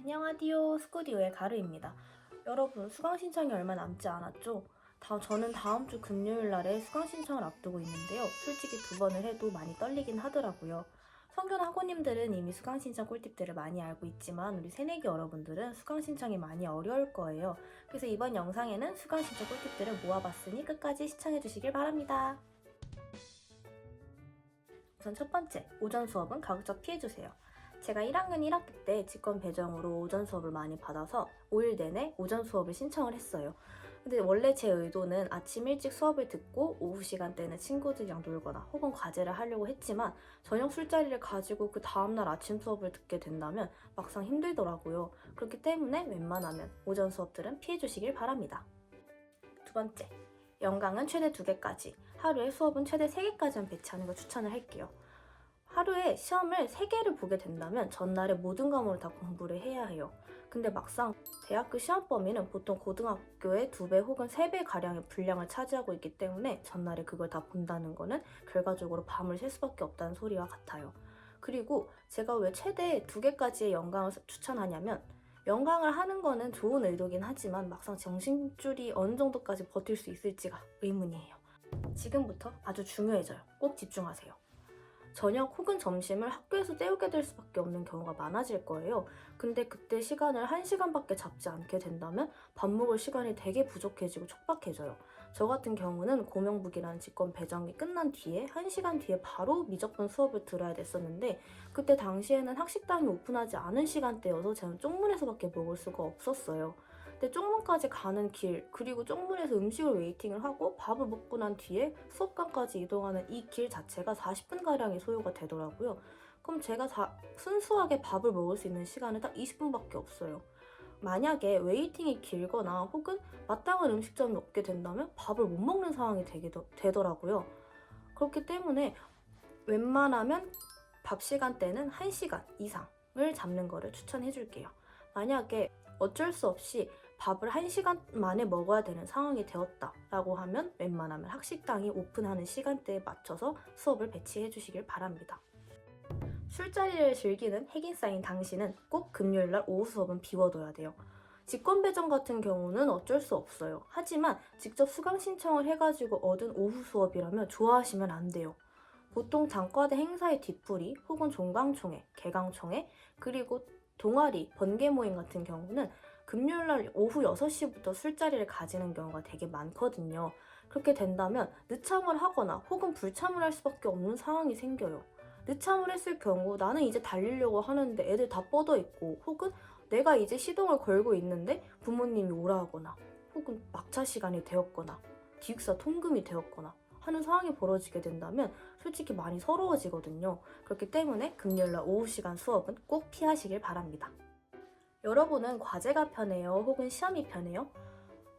안녕하디오, 스쿠디오의 가르입니다. 여러분, 수강 신청이 얼마 남지 않았죠? 저는 다음 주 금요일 날에 수강 신청을 앞두고 있는데요. 솔직히 2번을 해도 많이 떨리긴 하더라고요. 성균 학우님들은 이미 수강 신청 꿀팁들을 많이 알고 있지만 우리 새내기 여러분들은 수강 신청이 많이 어려울 거예요. 그래서 이번 영상에는 수강 신청 꿀팁들을 모아봤으니 끝까지 시청해주시길 바랍니다. 우선 첫 번째, 오전 수업은 가급적 피해주세요. 제가 1학년 1학기 때 직권 배정으로 오전 수업을 많이 받아서 5일 내내 오전 수업을 신청을 했어요. 근데 원래 제 의도는 아침 일찍 수업을 듣고 오후 시간대는 친구들이랑 놀거나 혹은 과제를 하려고 했지만 저녁 술자리를 가지고 그 다음날 아침 수업을 듣게 된다면 막상 힘들더라고요. 그렇기 때문에 웬만하면 오전 수업들은 피해주시길 바랍니다. 두 번째, 연강은 최대 2개까지, 하루에 수업은 최대 3개까지만 배치하는 걸 추천을 할게요. 하루에 시험을 3개를 보게 된다면 전날에 모든 과목을 다 공부를 해야 해요. 근데 막상 대학교 시험 범위는 보통 고등학교의 2배 혹은 3배 가량의 분량을 차지하고 있기 때문에 전날에 그걸 다 본다는 거는 결과적으로 밤을 샐 수밖에 없다는 소리와 같아요. 그리고 제가 왜 최대 2개까지의 연강을 추천하냐면 연강을 하는 거는 좋은 의도긴 하지만 막상 정신줄이 어느 정도까지 버틸 수 있을지가 의문이에요. 지금부터 아주 중요해져요. 꼭 집중하세요. 저녁 혹은 점심을 학교에서 때우게 될 수밖에 없는 경우가 많아질 거예요. 근데 그때 시간을 1시간밖에 잡지 않게 된다면 밥 먹을 시간이 되게 부족해지고 촉박해져요. 저 같은 경우는 고명북이라는 직권 배정이 끝난 뒤에 1시간 뒤에 바로 미적분 수업을 들어야 됐었는데 그때 당시에는 학식당이 오픈하지 않은 시간대여서 저는 쪽문에서밖에 먹을 수가 없었어요. 근데 쪽문까지 가는 길, 그리고 쪽문에서 음식을 웨이팅을 하고 밥을 먹고 난 뒤에 수업관까지 이동하는 이 길 자체가 40분가량이 소요가 되더라고요. 그럼 제가 순수하게 밥을 먹을 수 있는 시간은 딱 20분밖에 없어요. 만약에 웨이팅이 길거나 혹은 마땅한 음식점이 없게 된다면 밥을 못 먹는 상황이 되더라고요. 그렇기 때문에 웬만하면 밥 시간대는 1시간 이상을 잡는 거를 추천해 줄게요. 만약에 어쩔 수 없이 밥을 1시간 만에 먹어야 되는 상황이 되었다라고 하면 웬만하면 학식당이 오픈하는 시간대에 맞춰서 수업을 배치해 주시길 바랍니다. 술자리를 즐기는 핵인싸인 당신은 꼭 금요일날 오후 수업은 비워둬야 돼요. 직권 배정 같은 경우는 어쩔 수 없어요. 하지만 직접 수강 신청을 해가지고 얻은 오후 수업이라면 좋아하시면 안 돼요. 보통 단과대 행사의 뒤풀이 혹은 종강총회, 개강총회, 그리고 동아리, 번개 모임 같은 경우는 금요일날 오후 6시부터 술자리를 가지는 경우가 되게 많거든요. 그렇게 된다면 늦참을 하거나 혹은 불참을 할 수밖에 없는 상황이 생겨요. 늦참을 했을 경우 나는 이제 달리려고 하는데 애들 다 뻗어 있고 혹은 내가 이제 시동을 걸고 있는데 부모님이 오라 하거나 혹은 막차 시간이 되었거나 기숙사 통금이 되었거나 하는 상황이 벌어지게 된다면 솔직히 많이 서러워지거든요. 그렇기 때문에 금요일날 오후 시간 수업은 꼭 피하시길 바랍니다. 여러분은 과제가 편해요? 혹은 시험이 편해요?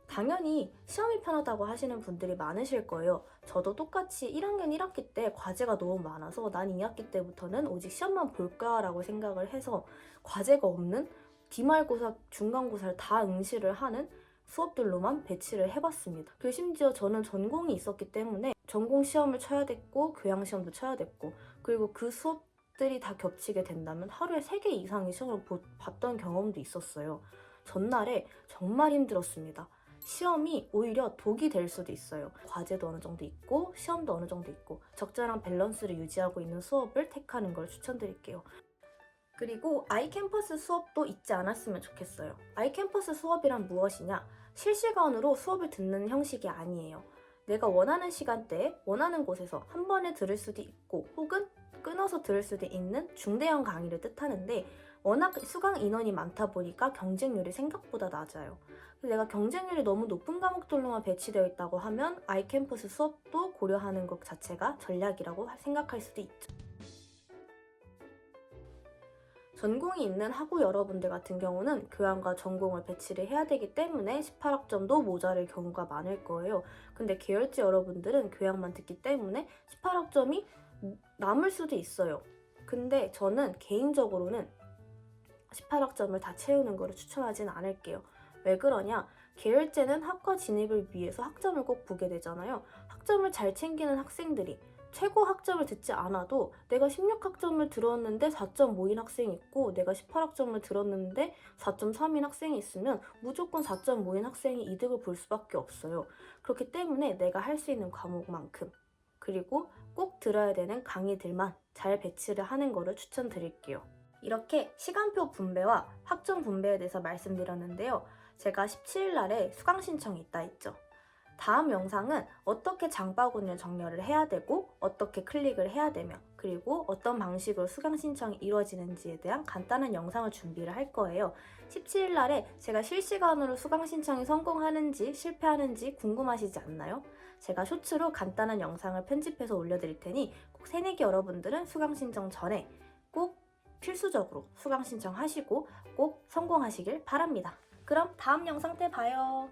당연히 시험이 편하다고 하시는 분들이 많으실 거예요. 저도 똑같이 1학년 1학기 때 과제가 너무 많아서 난 2학기 때부터는 오직 시험만 볼까라고 생각을 해서 과제가 없는 기말고사, 중간고사를 다 응시를 하는 수업들로만 배치를 해봤습니다. 그리고 심지어 저는 전공이 있었기 때문에 전공 시험을 쳐야 됐고 교양 시험도 쳐야 됐고 그리고 그 수업들이 다 겹치게 된다면 하루에 3개 이상의 시험을 봤던 경험도 있었어요. 전날에 정말 힘들었습니다. 시험이 오히려 독이 될 수도 있어요. 과제도 어느 정도 있고 시험도 어느 정도 있고 적절한 밸런스를 유지하고 있는 수업을 택하는 걸 추천드릴게요. 그리고 아이캠퍼스 수업도 잊지 않았으면 좋겠어요. 아이캠퍼스 수업이란 무엇이냐? 실시간으로 수업을 듣는 형식이 아니에요. 내가 원하는 시간대에 원하는 곳에서 한 번에 들을 수도 있고 혹은 끊어서 들을 수도 있는 중대형 강의를 뜻하는데 워낙 수강 인원이 많다 보니까 경쟁률이 생각보다 낮아요. 내가 경쟁률이 너무 높은 과목들로만 배치되어 있다고 하면 아이캠퍼스 수업도 고려하는 것 자체가 전략이라고 생각할 수도 있죠. 전공이 있는 학우 여러분들 같은 경우는 교양과 전공을 배치를 해야 되기 때문에 18학점도 모자랄 경우가 많을 거예요. 근데 계열제 여러분들은 교양만 듣기 때문에 18학점이 남을 수도 있어요. 근데 저는 개인적으로는 18학점을 다 채우는 거를 추천하진 않을게요. 왜 그러냐? 계열제는 학과 진입을 위해서 학점을 꼭 보게 되잖아요. 학점을 잘 챙기는 학생들이 최고 학점을 듣지 않아도 내가 16학점을 들었는데 4.5인 학생이 있고 내가 18학점을 들었는데 4.3인 학생이 있으면 무조건 4.5인 학생이 이득을 볼 수밖에 없어요. 그렇기 때문에 내가 할 수 있는 과목만큼 그리고 꼭 들어야 되는 강의들만 잘 배치를 하는 거를 추천드릴게요. 이렇게 시간표 분배와 학점 분배에 대해서 말씀드렸는데요. 제가 17일 날에 수강 신청이 있다 했죠. 다음 영상은 어떻게 장바구니를 정렬을 해야 되고 어떻게 클릭을 해야 되며 그리고 어떤 방식으로 수강 신청이 이루어지는지에 대한 간단한 영상을 준비를 할 거예요. 17일 날에 제가 실시간으로 수강 신청이 성공하는지 실패하는지 궁금하시지 않나요? 제가 쇼츠로 간단한 영상을 편집해서 올려드릴 테니 꼭 새내기 여러분들은 수강 신청 전에 꼭 필수적으로 수강 신청하시고 꼭 성공하시길 바랍니다. 그럼 다음 영상 때 봐요.